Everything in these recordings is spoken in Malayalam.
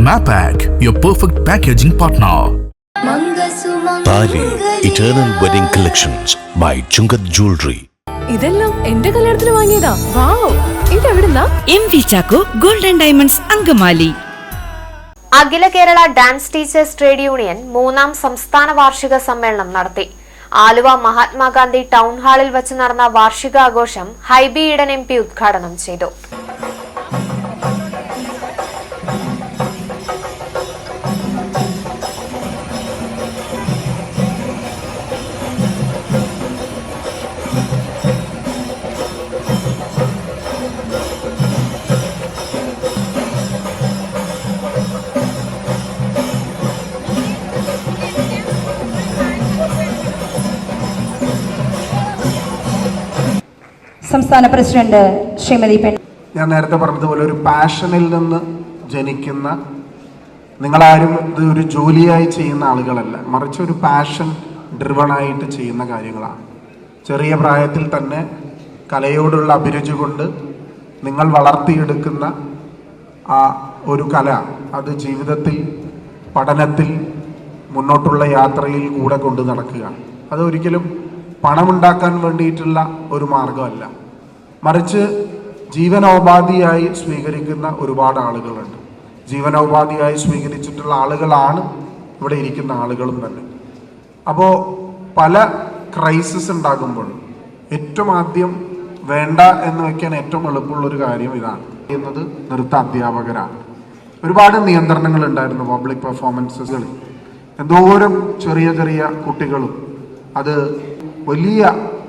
Mapak, your perfect packaging partner. Tali Eternal Wedding Collections by Chungat Jewelry. ഇതെല്ലാം എന്റെ കല്യാണത്തിന് വാങ്ങിയതാ. വാവ്, ഇതെവിടുന്നാ? MV Chaco Golden Diamonds Angamaly. Akhila Kerala dance teachers trade union 3ാം സംസ്ഥാന വാർഷിക സമ്മേളനം നടത്തി. ആലുവ മഹാത്മാഗാന്ധി ടൗൺ ഹാളിൽ വെച്ച് നടന്ന വാർഷികാഘോഷം ഹൈബി ഈഡൻ MP ഉദ്ഘാടനം ചെയ്തു. സംസ്ഥാന പ്രസിഡന്റ് ശ്രീമതി ഞാൻ നേരത്തെ പറഞ്ഞതുപോലെ ഒരു പാഷനിൽ നിന്ന് ജനിക്കുന്ന, നിങ്ങളാരും ഇത് ഒരു ജോലിയായി ചെയ്യുന്ന ആളുകളല്ല, മറിച്ച് ഒരു പാഷൻ ഡ്രിവണായിട്ട് ചെയ്യുന്ന കാര്യങ്ങളാണ്. ചെറിയ പ്രായത്തിൽ തന്നെ കലയോടുള്ള അഭിരുചി കൊണ്ട് നിങ്ങൾ വളർത്തിയെടുക്കുന്ന ആ ഒരു കല, അത് ജീവിതത്തിൽ പഠനത്തിൽ മുന്നോട്ടുള്ള യാത്രയിൽ കൂടെ കൊണ്ട് നടക്കുകയാണ്. അതൊരിക്കലും പണമുണ്ടാക്കാൻ വേണ്ടിയിട്ടുള്ള ഒരു മാർഗമല്ല, മറിച്ച് ജീവനോപാധിയായി സ്വീകരിക്കുന്ന ഒരുപാട് ആളുകളുണ്ട്. ജീവനോപാധിയായി സ്വീകരിച്ചിട്ടുള്ള ആളുകളാണ് ഇവിടെ ഇരിക്കുന്ന ആളുകളും തന്നെ. അപ്പോൾ പല ക്രൈസിസ് ഉണ്ടാകുമ്പോൾ ഏറ്റവും ആദ്യം വേണ്ട എന്ന് വയ്ക്കാൻ ഏറ്റവും എളുപ്പമുള്ളൊരു കാര്യം ഇതാണ് ചെയ്യുന്നത്. നൃത്ത അധ്യാപകരാണ്. ഒരുപാട് നിയന്ത്രണങ്ങൾ ഉണ്ടായിരുന്നു പബ്ലിക് പെർഫോമൻസുകളിൽ. എന്തോരം ചെറിയ ചെറിയ കുട്ടികളും അത് വലിയ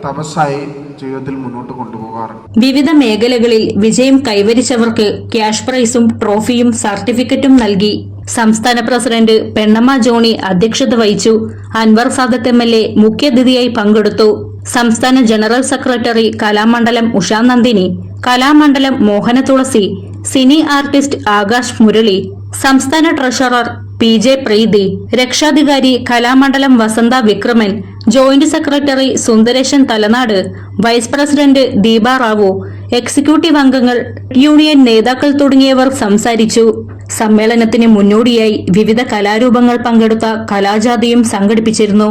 തപസ്സായി ജീവിതത്തിൽ മുന്നോട്ട് കൊണ്ടുപോകാറുണ്ട്. വിവിധ മേഖലകളിൽ വിജയം കൈവരിച്ചവർക്ക് ക്യാഷ് പ്രൈസും ട്രോഫിയും സർട്ടിഫിക്കറ്റും നൽകി. സംസ്ഥാന പ്രസിഡന്റ് പെണ്ണമ്മ ജോണി അധ്യക്ഷത വഹിച്ചു. അൻവർ സാദത്ത് MLA മുഖ്യാതിഥിയായി പങ്കെടുത്തു. സംസ്ഥാന general secretary Kalamandalam Ushanandini, Kalamandalam Mohana Thulasi, cine artist Akash Murali, സംസ്ഥാന ട്രഷറർ PJ പ്രീതി, രക്ഷാധികാരി Kalamandalam Vasantha Vikraman, joint secretary Sundaresan Thalanad, vice president Deepa Rao, executive അംഗങ്ങൾ, യൂണിയൻ നേതാക്കൾ തുടങ്ങിയവർ സംസാരിച്ചു. സമ്മേളനത്തിന് മുന്നോടിയായി വിവിധ കലാരൂപങ്ങൾ പങ്കെടുത്ത കലാജാഥയും സംഘടിപ്പിച്ചിരുന്നു.